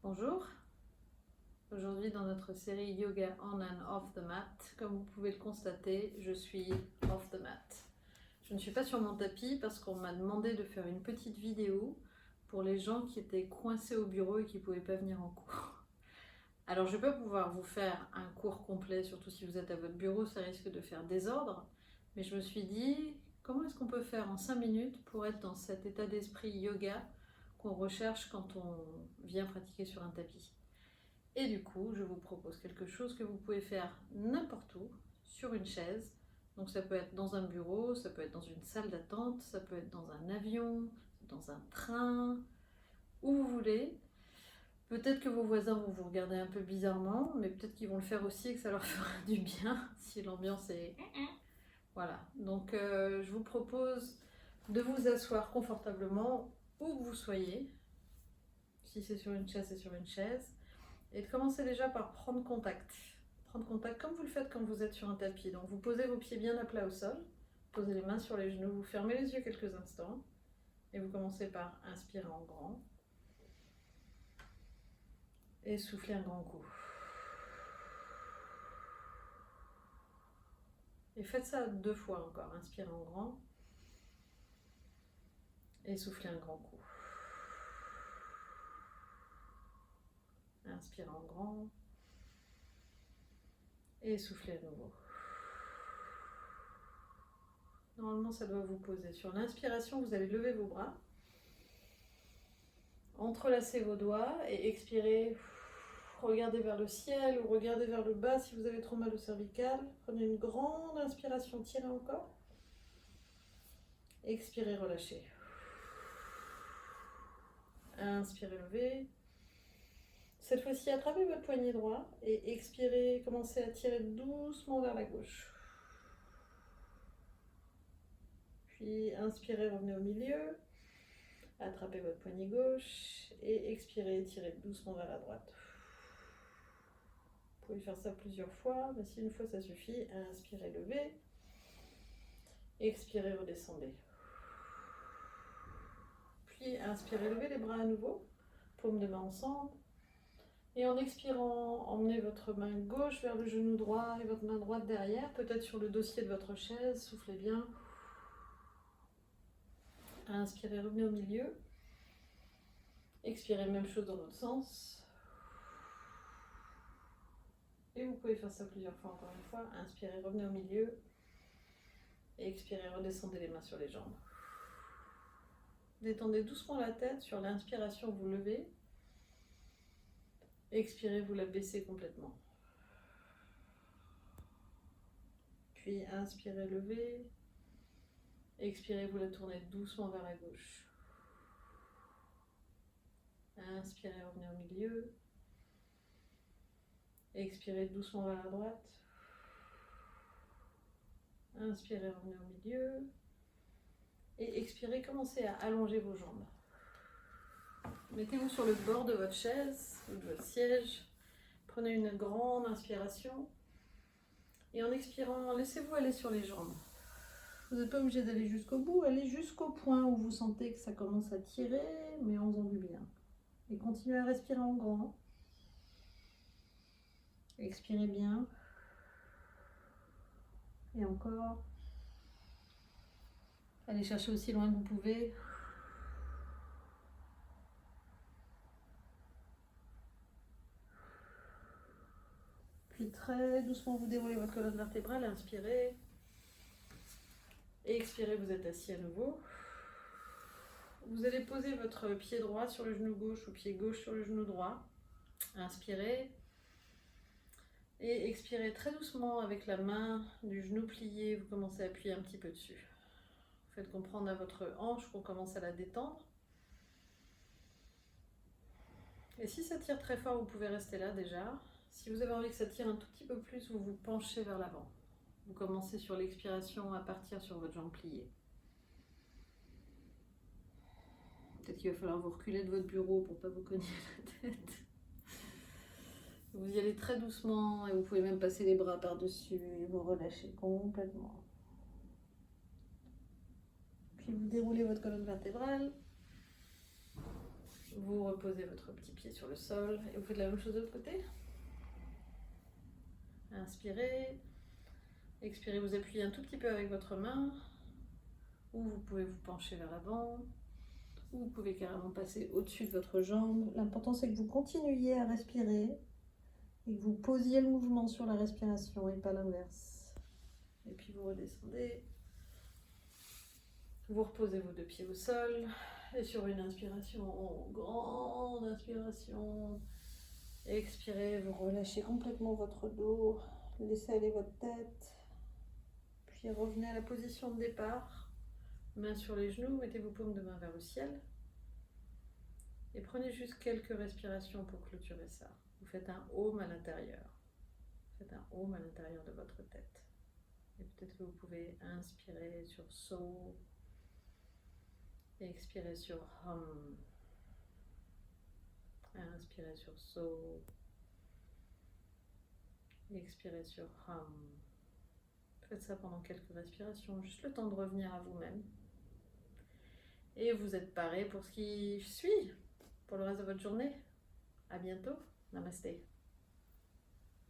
Bonjour, aujourd'hui dans notre série Yoga on and off the mat, comme vous pouvez le constater, je suis off the mat. Je ne suis pas sur mon tapis parce qu'on m'a demandé de faire une petite vidéo pour les gens qui étaient coincés au bureau et qui ne pouvaient pas venir en cours. Alors je ne vais pas pouvoir vous faire un cours complet, surtout si vous êtes à votre bureau, ça risque de faire désordre, mais je me suis dit, comment est-ce qu'on peut faire en 5 minutes pour être dans cet état d'esprit yoga qu'on recherche quand on vient pratiquer sur un tapis. Et du coup, je vous propose quelque chose que vous pouvez faire n'importe où, sur une chaise. Donc ça peut être dans un bureau, ça peut être dans une salle d'attente, ça peut être dans un avion, dans un train, où vous voulez. Peut-être que vos voisins vont vous regarder un peu bizarrement, mais peut-être qu'ils vont le faire aussi et que ça leur fera du bien si l'ambiance est... Voilà, donc je vous propose de vous asseoir confortablement où que vous soyez. Si c'est sur une chaise, c'est sur une chaise. Et de commencer déjà par prendre contact. Prendre contact comme vous le faites quand vous êtes sur un tapis. Donc vous posez vos pieds bien à plat au sol, posez les mains sur les genoux, vous fermez les yeux quelques instants et vous commencez par inspirer en grand et souffler un grand coup. Et faites ça 2 fois encore. Inspirez en grand et soufflez un grand coup. Inspirez en grand et soufflez à nouveau. Normalement, ça doit vous poser. Sur l'inspiration, vous allez lever vos bras, entrelacez vos doigts et expirez. Regardez vers le ciel ou regardez vers le bas si vous avez trop mal au cervical. Prenez une grande inspiration, tirez encore. Expirez, relâchez. Inspirez, levez. Cette fois-ci, attrapez votre poignet droit et expirez, commencez à tirer doucement vers la gauche. Puis inspirez, revenez au milieu. Attrapez votre poignet gauche et expirez, tirez doucement vers la droite. Vous pouvez faire ça plusieurs fois, mais si une fois ça suffit, inspirez, levez. Expirez, redescendez. Puis inspirez, levez les bras à nouveau, paume de main ensemble. Et en expirant, emmenez votre main gauche vers le genou droit et votre main droite derrière, peut-être sur le dossier de votre chaise, soufflez bien. Inspirez, revenez au milieu. Expirez, même chose dans l'autre sens. Et vous pouvez faire ça plusieurs fois, encore une fois. Inspirez, revenez au milieu. Et expirez, redescendez les mains sur les jambes. Détendez doucement la tête. Sur l'inspiration, vous levez. Expirez, vous la baissez complètement. Puis inspirez, levez. Expirez, vous la tournez doucement vers la gauche. Inspirez, revenez au milieu. Expirez doucement vers la droite. Inspirez, revenez au milieu. Et expirez, commencez à allonger vos jambes. Mettez-vous sur le bord de votre chaise ou de votre siège. Prenez une grande inspiration. Et en expirant, laissez-vous aller sur les jambes. Vous n'êtes pas obligé d'aller jusqu'au bout, allez jusqu'au point où vous sentez que ça commence à tirer, mais en faisant du bien. Et continuez à respirer en grand. Expirez bien. Et encore. Allez chercher aussi loin que vous pouvez. Puis très doucement, vous déroulez votre colonne vertébrale. Inspirez. Et expirez, vous êtes assis à nouveau. Vous allez poser votre pied droit sur le genou gauche ou pied gauche sur le genou droit. Inspirez. Et expirez très doucement avec la main du genou plié. Vous commencez à appuyer un petit peu dessus. Vous faites comprendre à votre hanche qu'on commence à la détendre. Et si ça tire très fort, vous pouvez rester là déjà. Si vous avez envie que ça tire un tout petit peu plus, vous vous penchez vers l'avant. Vous commencez sur l'expiration à partir sur votre jambe pliée. Peut-être qu'il va falloir vous reculer de votre bureau pour ne pas vous cogner la tête. Vous y allez très doucement et vous pouvez même passer les bras par-dessus et vous relâchez complètement. Puis vous déroulez votre colonne vertébrale. Vous reposez votre petit pied sur le sol et vous faites la même chose de l'autre côté. Inspirez. Expirez, vous appuyez un tout petit peu avec votre main. Ou vous pouvez vous pencher vers l'avant. Ou vous pouvez carrément passer au-dessus de votre jambe. L'important c'est que vous continuiez à respirer et que vous posiez le mouvement sur la respiration et pas l'inverse. Et puis vous redescendez. Vous reposez vos deux pieds au sol. Et sur une inspiration, grande inspiration, expirez, vous relâchez complètement votre dos, laissez aller votre tête, puis revenez à la position de départ, main sur les genoux, mettez vos paumes de main vers le ciel, et prenez juste quelques respirations pour clôturer ça. Vous faites un home à l'intérieur, faites un home à l'intérieur de votre tête, et peut-être que vous pouvez inspirer sur So, et expirer sur Hum. Inspirez sur So. Et expirez sur Hum. Faites ça pendant quelques respirations, juste le temps de revenir à vous-même. Et vous êtes paré pour ce qui suit, pour le reste de votre journée. À bientôt. Namasté.